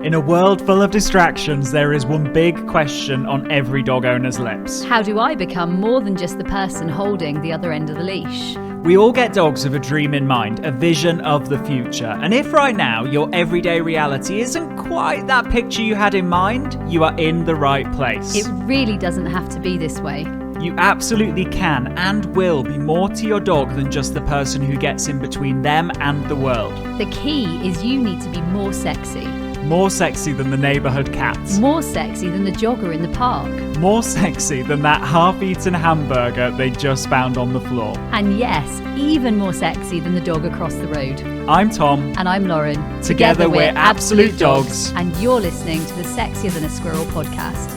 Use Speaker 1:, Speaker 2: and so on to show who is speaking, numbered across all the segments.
Speaker 1: In a world full of distractions, there is one big question on every dog owner's lips.
Speaker 2: How do I become more than just the person holding the other end of the leash?
Speaker 1: We all get dogs with a dream in mind, a vision of the future. And if right now your everyday reality isn't quite that picture you had in mind, you are in the right place.
Speaker 2: It really doesn't have to be this way.
Speaker 1: You absolutely can and will be more to your dog than just the person who gets in between them and the world.
Speaker 2: The key is you need to be more sexy.
Speaker 1: More sexy than the neighbourhood cat.
Speaker 2: More sexy than the jogger in the park.
Speaker 1: More sexy than that half-eaten hamburger they just found on the floor.
Speaker 2: And yes, even more sexy than the dog across the road.
Speaker 1: I'm Tom.
Speaker 2: And I'm Lauren.
Speaker 1: Together we're Absolute Dogs.
Speaker 2: And you're listening to the Sexier Than a Squirrel podcast.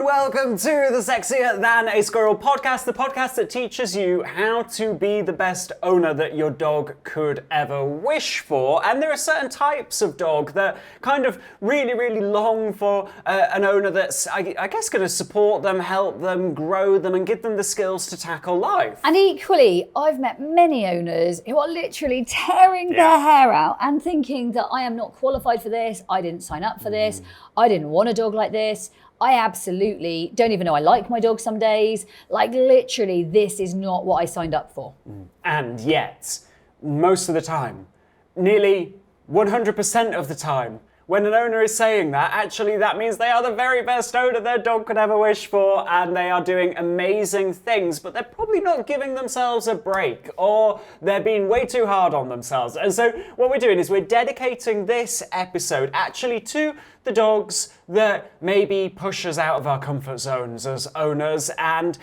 Speaker 3: Welcome to the Sexier Than a Squirrel podcast, the podcast that teaches you how to be the best owner that your dog could ever wish for. And there are certain types of dog that kind of really long for an owner that's, I guess, going to support them, help them, grow them, and give them the skills to tackle life.
Speaker 2: And equally, I've met many owners who are literally tearing their hair out and thinking that I am not qualified for this, I didn't sign up for this, I didn't want a dog like this. I absolutely don't even know I like my dog some days. Like literally, this is not what I signed up for.
Speaker 3: And yet, most of the time, nearly 100% of the time, when an owner is saying that, actually that means they are the very best owner their dog could ever wish for, and they are doing amazing things, but they're probably not giving themselves a break, or they're being way too hard on themselves. And so what we're doing is we're dedicating this episode actually to the dogs that maybe push us out of our comfort zones as owners, and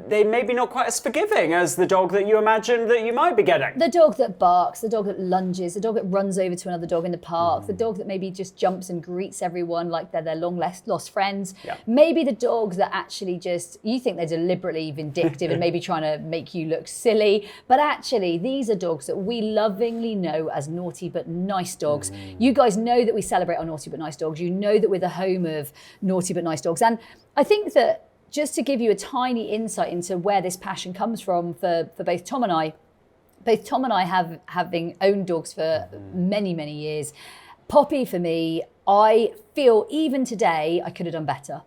Speaker 3: they may be not quite as forgiving as the dog that you imagine that you might be getting.
Speaker 2: The dog that barks, the dog that lunges, the dog that runs over to another dog in the park, the dog that maybe just jumps and greets everyone like they're their long lost friends. Yeah. Maybe the dogs that actually just, you think they're deliberately vindictive and maybe trying to make you look silly, but actually these are dogs that we lovingly know as naughty but nice dogs. You guys know that we celebrate our naughty but nice dogs. You know that we're the home of naughty but nice dogs. And I think that just to give you a tiny insight into where this passion comes from for both Tom and I having owned dogs for many years. Poppy, for me, I feel even today I could have done better.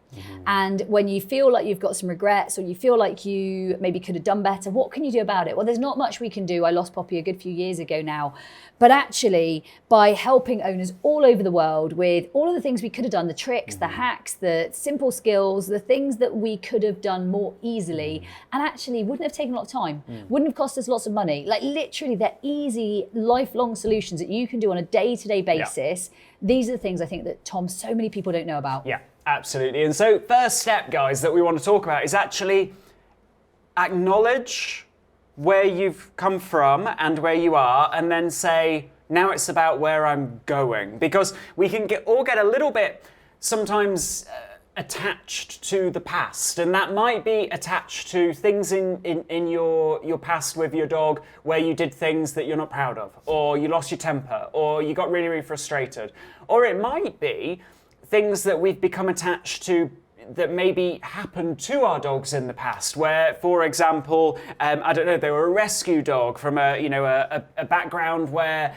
Speaker 2: And when you feel like you've got some regrets or you feel like you maybe could have done better, what can you do about it? Well, there's not much we can do. I lost Poppy a good few years ago now. But actually, by helping owners all over the world with all of the things we could have done, the tricks, the hacks, the simple skills, the things that we could have done more easily and actually wouldn't have taken a lot of time, wouldn't have cost us lots of money. Like literally, they're easy, lifelong solutions that you can do on a day-to-day basis. Yeah. These are the things I think that, Tom, so many people don't know about.
Speaker 3: Yeah, absolutely. And so first step, guys, that we want to talk about is actually acknowledge where you've come from and where you are, and then say, now it's about where I'm going. Because we can all get a little bit sometimes attached to the past, and that might be attached to things in your past with your dog where you did things that you're not proud of, or you lost your temper, or you got really frustrated. Or it might be things that we've become attached to that maybe happened to our dogs in the past, where, for example, I don't know, they were a rescue dog from a background where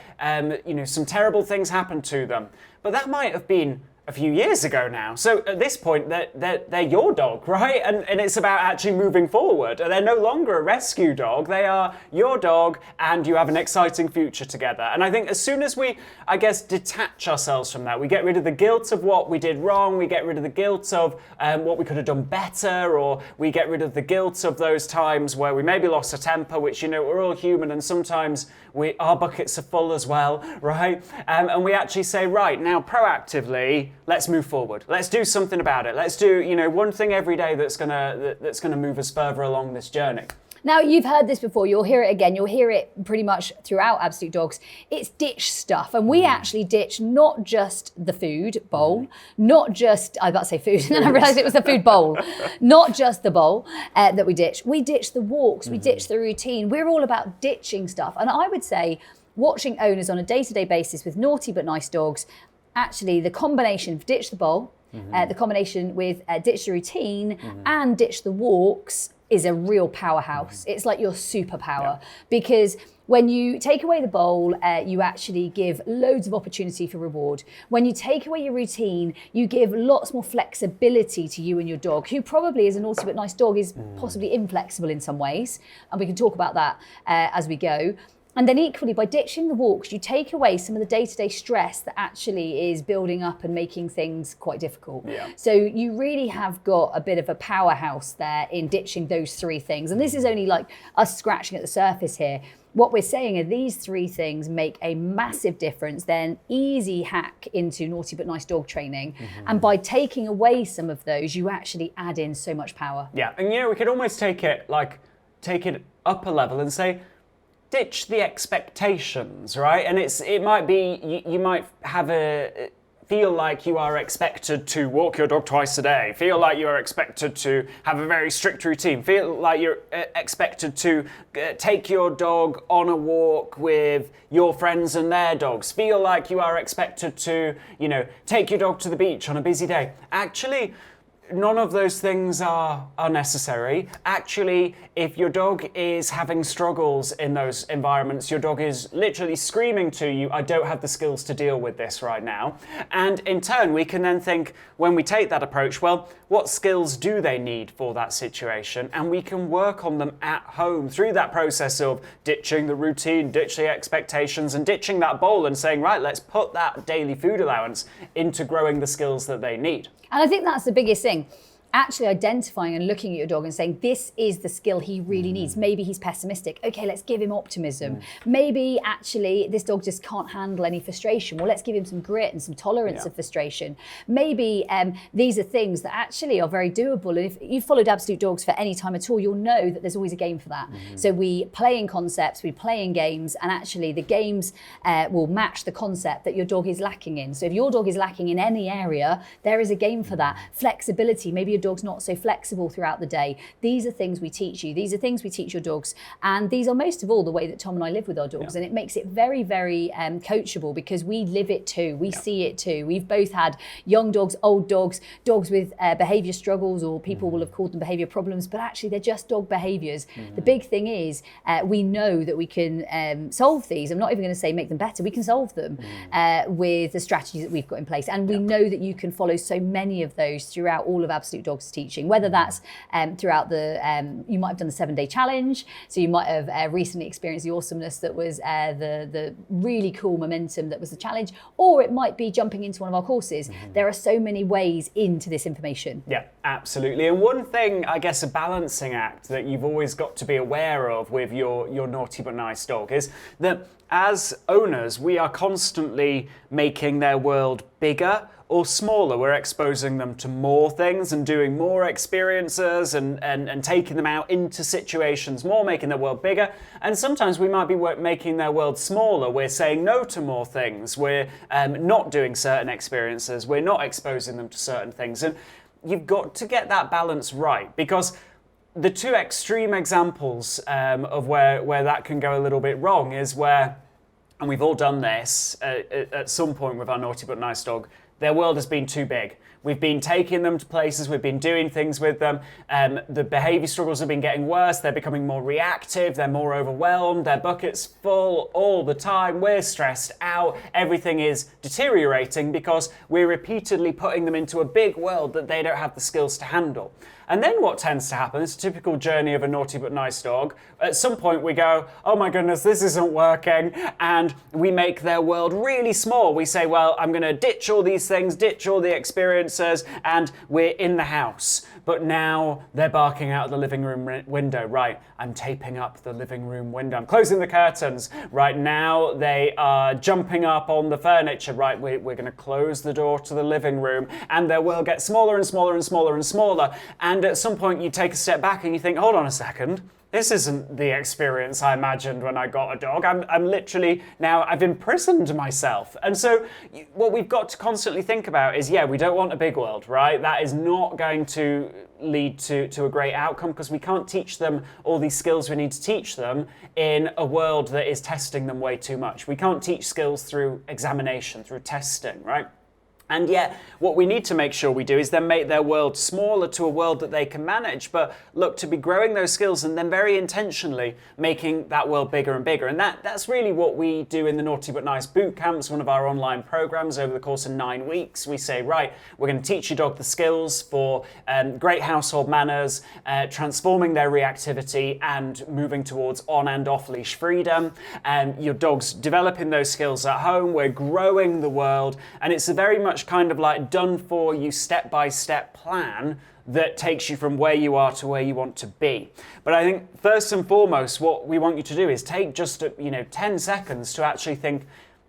Speaker 3: some terrible things happened to them, but that might have been a few years ago now. So at this point, they're your dog, right? And it's about actually moving forward. They're no longer a rescue dog. They are your dog, and you have an exciting future together. And I think as soon as we, I guess, detach ourselves from that, we get rid of the guilt of what we did wrong, we get rid of the guilt of what we could have done better, or we get rid of the guilt of those times where we maybe lost a temper, which, we're all human, and sometimes our buckets are full as well, right? And we actually say, right, now proactively, let's move forward. Let's do something about it. Let's do, one thing every day that's gonna move us further along this journey.
Speaker 2: Now, you've heard this before, you'll hear it again, you'll hear it pretty much throughout Absolute Dogs. It's ditch stuff, and we actually ditch not just the food bowl, not just, I was about to say food, and then I realised it was the food bowl, not just the bowl that we ditch the walks, we ditch the routine. We're all about ditching stuff, and I would say watching owners on a day-to-day basis with naughty but nice dogs, actually the combination of ditch the bowl, the combination with ditch the routine and ditch the walks is a real powerhouse. It's like your superpower, because when you take away the bowl, you actually give loads of opportunity for reward. When you take away your routine, you give lots more flexibility to you and your dog, who probably, as a naughty but nice dog, is possibly inflexible in some ways. And we can talk about that as we go. And then equally, by ditching the walks, you take away some of the day-to-day stress that actually is building up and making things quite difficult. So you really have got a bit of a powerhouse there in ditching those three things. And this is only like us scratching at the surface here. What we're saying are these three things make a massive difference. They're an easy hack into naughty but nice dog training. And by taking away some of those, you actually add in so much power.
Speaker 3: Yeah, and we could almost take it up a level and say, ditch the expectations, right? And it might be, you might feel like you are expected to walk your dog twice a day, feel like you are expected to have a very strict routine, feel like you're expected to take your dog on a walk with your friends and their dogs, feel like you are expected to, take your dog to the beach on a busy day. Actually, none of those things are necessary. Actually, if your dog is having struggles in those environments, your dog is literally screaming to you, I don't have the skills to deal with this right now. And in turn, we can then think, when we take that approach, well, what skills do they need for that situation? And we can work on them at home through that process of ditching the routine, ditching the expectations, and ditching that bowl and saying, right, let's put that daily food allowance into growing the skills that they need.
Speaker 2: And I think that's the biggest thing. Actually identifying and looking at your dog and saying, this is the skill he really needs. Maybe he's pessimistic. Okay, let's give him optimism. Maybe actually this dog just can't handle any frustration. Well, let's give him some grit and some tolerance of frustration. Maybe these are things that actually are very doable. And if you've followed Absolute Dogs for any time at all, you'll know that there's always a game for that. So we play in concepts, we play in games, and actually the games will match the concept that your dog is lacking in. So if your dog is lacking in any area, there is a game for that. Flexibility, maybe your dog's not so flexible throughout the day. These are things we teach you. These are things we teach your dogs. And these are most of all the way that Tom and I live with our dogs. And it makes it very, very coachable, because we live it too. We see it too. We've both had young dogs, old dogs, dogs with behavior struggles, or people will have called them behavior problems, but actually they're just dog behaviors. The big thing is we know that we can solve these. I'm not even going to say make them better. We can solve them with the strategies that we've got in place. And we know that you can follow so many of those throughout all of Absolute Dogs teaching, whether that's throughout you might have done the 7-day challenge, so you might have recently experienced the awesomeness that was the really cool momentum that was the challenge, or it might be jumping into one of our courses. There are so many ways into this information. Yeah,
Speaker 3: absolutely. And one thing, I guess, a balancing act that you've always got to be aware of with your naughty but nice dog is that as owners, we are constantly making their world bigger or smaller. We're exposing them to more things and doing more experiences and taking them out into situations more, making their world bigger. And sometimes we might be making their world smaller. We're saying no to more things. We're not doing certain experiences. We're not exposing them to certain things. And you've got to get that balance right, because the two extreme examples of where that can go a little bit wrong is where, and we've all done this at some point with our naughty but nice dog, their world has been too big. We've been taking them to places, we've been doing things with them, the behaviour struggles have been getting worse, they're becoming more reactive, they're more overwhelmed, their bucket's full all the time, we're stressed out, everything is deteriorating because we're repeatedly putting them into a big world that they don't have the skills to handle. And then what tends to happen, it's a typical journey of a naughty but nice dog. At some point we go, oh my goodness, this isn't working. And we make their world really small. We say, well, I'm going to ditch all these things, ditch all the experiences, and we're in the house. But now they're barking out of the living room window. Right, I'm taping up the living room window. I'm closing the curtains. Right, now they are jumping up on the furniture. Right, we're going to close the door to the living room. And their world gets smaller and smaller and smaller and smaller. And at some point you take a step back and you think, hold on a second. This isn't the experience I imagined when I got a dog. I'm literally, now I've imprisoned myself. And so what we've got to constantly think about is, yeah, we don't want a big world, right? That is not going to lead to a great outcome, because we can't teach them all these skills we need to teach them in a world that is testing them way too much. We can't teach skills through examination, through testing, right? And yet, what we need to make sure we do is then make their world smaller to a world that they can manage, but look to be growing those skills and then very intentionally making that world bigger and bigger. And that's really what we do in the Naughty But Nice boot camps, one of our online programs over the course of 9 weeks. We say, right, we're going to teach your dog the skills for great household manners, transforming their reactivity and moving towards on and off leash freedom. Your dog's developing those skills at home. We're growing the world, and it's a very much kind of like done for you step-by-step plan that takes you from where you are to where you want to be. But I think first and foremost, what we want you to do is take just 10 seconds to actually think,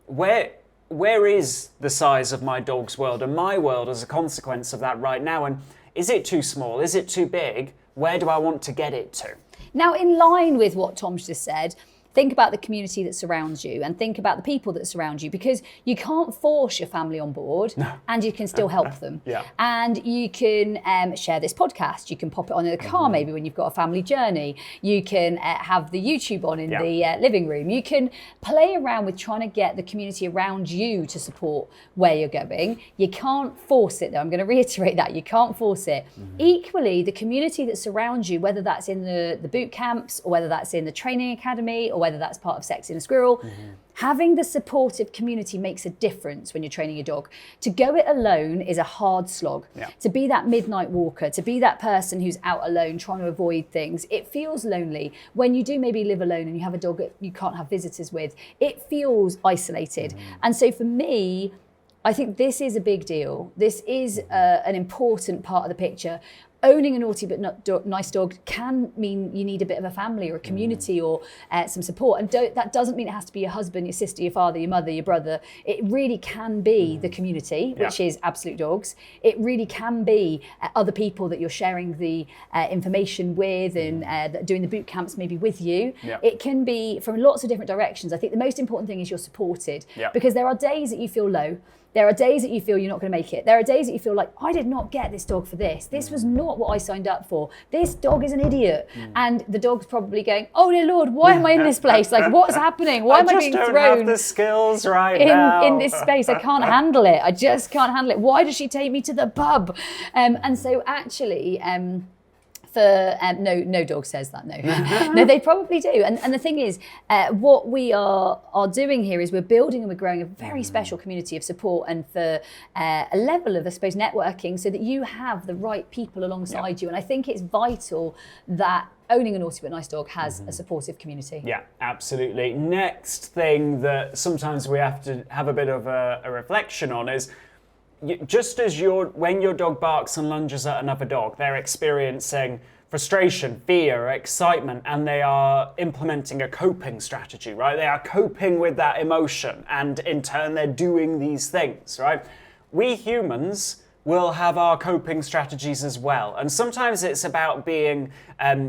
Speaker 3: where is the size of my dog's world and my world as a consequence of that right now? And is it too small? Is it too big? Where do I want to get it to?
Speaker 2: Now, in line with what Tom's just said, think about the community that surrounds you and think about the people that surround you, because you can't force your family on board and you can still help them.
Speaker 3: Yeah.
Speaker 2: And you can share this podcast. You can pop it on in the car maybe when you've got a family journey. You can have the YouTube on in the living room. You can play around with trying to get the community around you to support where you're going. You can't force it though. I'm going to reiterate that. You can't force it. Equally, the community that surrounds you, whether that's in the boot camps or whether that's in the training academy or whether that's part of Sexier and Squirrel, having the supportive community makes a difference when you're training your dog. To go it alone is a hard slog. To be that midnight walker, to be that person who's out alone trying to avoid things, it feels lonely. When you do maybe live alone and you have a dog that you can't have visitors with, it feels isolated. And so for me, I think this is a big deal. This is an important part of the picture. Owning a naughty but not nice dog can mean you need a bit of a family or a community or some support. And that doesn't mean it has to be your husband, your sister, your father, your mother, your brother. It really can be the community, which is Absolute Dogs. It really can be other people that you're sharing the information with and that doing the boot camps maybe with you. It can be from lots of different directions. I think the most important thing is you're supported, because there are days that you feel low. There are days that you feel you're not going to make it. There are days that you feel like, I did not get this dog for this. This was not what I signed up for. This dog is an idiot. And the dog's probably going, oh dear Lord, why am I in this place? Like, what's happening? Why am I being thrown?
Speaker 3: I just don't have the skills right now.
Speaker 2: In this space, I can't handle it. I just can't handle it. Why does she take me to the pub? And so actually, no dog says that, no. No, they probably do. And the thing is, what we are doing here is we're building and we're growing a very special community of support and for a level of, I suppose, networking so that you have the right people alongside you. And I think it's vital that owning a naughty but nice dog has a supportive community. Yeah, absolutely. Next thing that sometimes we have to have a bit of a reflection on is, just as when your dog barks and lunges at another dog, they're experiencing frustration, fear, excitement, and they are implementing a coping strategy, right? They are coping with that emotion, and in turn, they're doing these things, right? We humans will have our coping strategies as well. And sometimes it's about being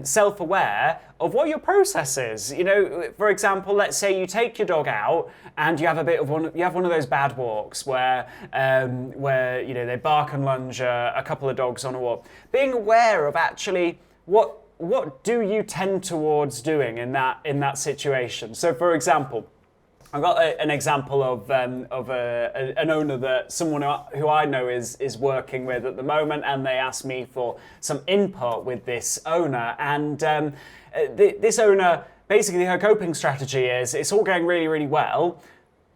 Speaker 2: self-aware of what your process is. You know, for example, let's say you take your dog out and you have one of those bad walks where you know, they bark and lunge a couple of dogs on a walk. Being aware of actually what do you tend towards doing in that situation. So for example, I've got an example of an owner that someone who I know is working with at the moment, and they asked me for some input with this owner. And this owner, basically her coping strategy is, it's all going really, really well.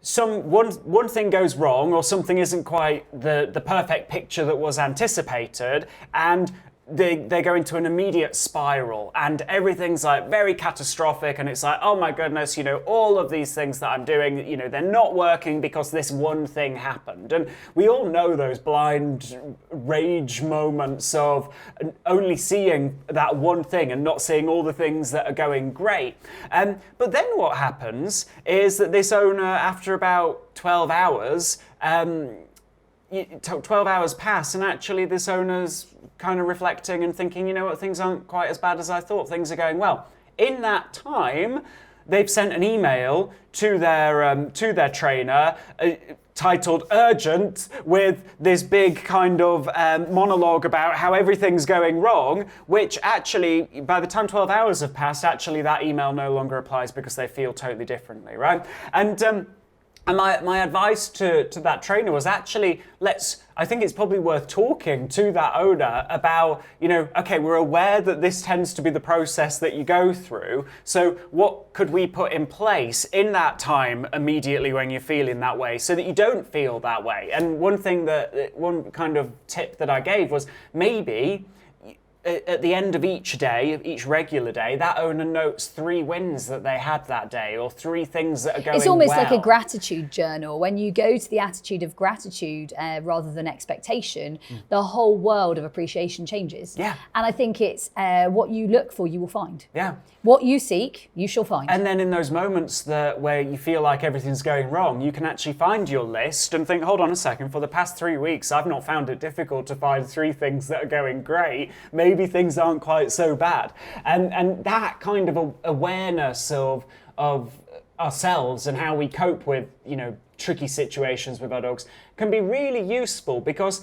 Speaker 2: One thing goes wrong, or something isn't quite the perfect picture that was anticipated, and they go into an immediate spiral, and everything's like very catastrophic, and it's like, oh my goodness, you know, all of these things that I'm doing, you know, they're not working because this one thing happened. And we all know those blind rage moments of only seeing that one thing and not seeing all the things that are going great. But then what happens is that this owner, after about 12 hours, 12 hours pass, and actually this owner's kind of reflecting and thinking, you know what, things aren't quite as bad as I thought, things are going well. In that time, they've sent an email to their trainer titled Urgent, with this big kind of monologue about how everything's going wrong, which actually, by the time 12 hours have passed, actually that email no longer applies because they feel totally differently, right? And
Speaker 3: And my advice to that trainer was actually, I think it's probably worth talking to that owner about, okay, we're aware that this tends to be the process that you go through. So what could we put in place in that time immediately when you're feeling that way so that you don't feel that way? And one kind of tip that I gave was maybe at the end of each day, of each regular day, that owner notes 3 wins that they had that day or 3 things that are going well.
Speaker 2: It's almost like a gratitude journal. When you go to the attitude of gratitude rather than expectation, the whole world of appreciation changes.
Speaker 3: Yeah.
Speaker 2: And I think it's what you look for, you will find.
Speaker 3: Yeah.
Speaker 2: What you seek, you shall find.
Speaker 3: And then in those moments where you feel like everything's going wrong, you can actually find your list and think, hold on a second, for the past 3 weeks, I've not found it difficult to find 3 things that are going great. Maybe things aren't quite so bad. And that kind of awareness of ourselves and how we cope with, tricky situations with our dogs can be really useful, because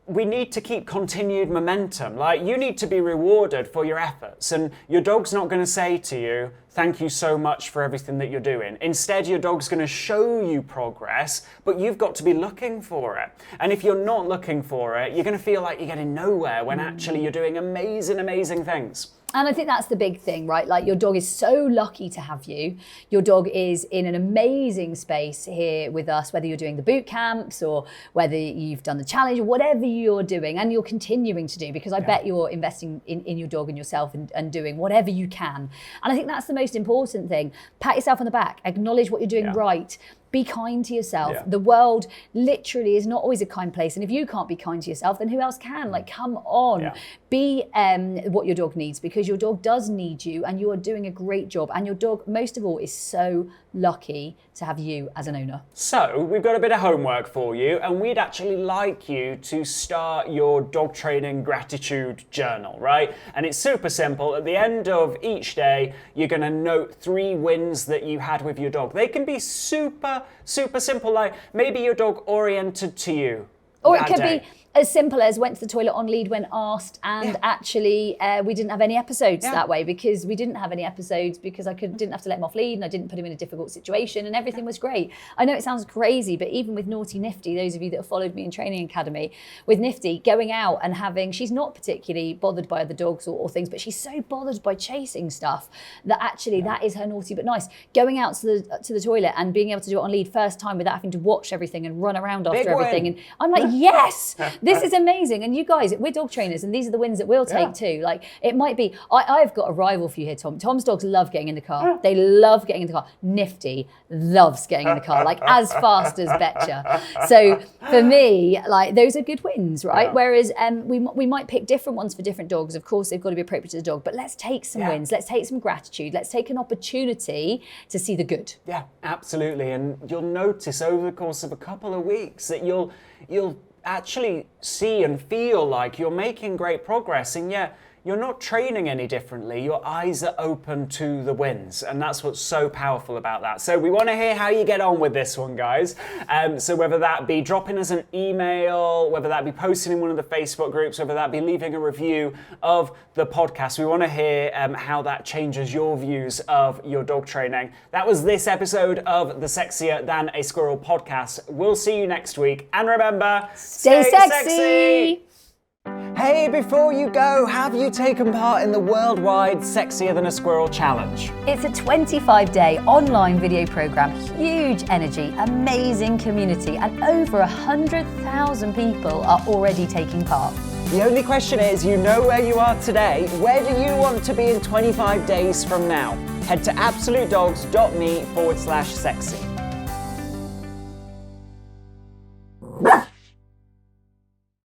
Speaker 3: we need to keep continued momentum. Like, you need to be rewarded for your efforts, and your dog's not going to say to you, thank you so much for everything that you're doing. Instead, your dog's going to show you progress, but you've got to be looking for it. And if you're not looking for it, you're going to feel like you're getting nowhere when actually you're doing amazing, amazing things.
Speaker 2: And I think that's the big thing, right? Like, your dog is so lucky to have you. Your dog is in an amazing space here with us, whether you're doing the boot camps or whether you've done the challenge, or whatever you're doing, and you're continuing to do, because I bet you're investing in your dog and yourself and doing whatever you can. And I think that's the most important thing. Pat yourself on the back, acknowledge what you're doing right. Be kind to yourself.
Speaker 3: Yeah.
Speaker 2: The world literally is not always a kind place. And if you can't be kind to yourself, then who else can? Like, come on.
Speaker 3: Yeah.
Speaker 2: Be what your dog needs, because your dog does need you, and you are doing a great job. And your dog, most of all, is so lucky to have you as an owner.
Speaker 3: So we've got a bit of homework for you, and we'd actually like you to start your dog training gratitude journal, right? And it's super simple. At the end of each day, you're going to note 3 wins that you had with your dog. They can be super simple, like maybe your dog oriented to you.
Speaker 2: Or it could be as simple as went to the toilet on lead when asked, and actually we didn't have any episodes that way, because we didn't have any episodes because I didn't have to let him off lead, and I didn't put him in a difficult situation, and everything was great. I know it sounds crazy, but even with Naughty Nifty, those of you that have followed me in Training Academy, with Nifty going out and she's not particularly bothered by other dogs or things, but she's so bothered by chasing stuff that actually that is her naughty but nice. Going out to the toilet and being able to do it on lead first time without having to watch everything and run around after everything. And I'm like, yes! This is amazing. And you guys, we're dog trainers, and these are the wins that we'll take too. Like, it might be, I've got a rival for you here, Tom. Tom's dogs love getting in the car. They love getting in the car. Nifty loves getting in the car, like as fast as Betcha. So for me, like, those are good wins, right? Whereas we might pick different ones for different dogs. Of course, they've got to be appropriate to the dog, but let's take some wins. Let's take some gratitude. Let's take an opportunity to see the good. Yeah,
Speaker 3: absolutely. And you'll notice over the course of a couple of weeks that you'll actually see and feel like you're making great progress, and yet you're not training any differently. Your eyes are open to the wins, and that's what's so powerful about that. So we want to hear how you get on with this one, guys. So whether that be dropping us an email, whether that be posting in one of the Facebook groups, whether that be leaving a review of the podcast, we want to hear how that changes your views of your dog training. That was this episode of the Sexier Than a Squirrel podcast. We'll see you next week, and remember,
Speaker 2: stay sexy!
Speaker 3: Hey, before you go, have you taken part in the worldwide Sexier Than a Squirrel challenge?
Speaker 2: It's a 25-day online video program, huge energy, amazing community, and over 100,000 people are already taking part.
Speaker 3: The only question is, you know where you are today. Where do you want to be in 25 days from now? Head to AbsoluteDogs.me/sexy.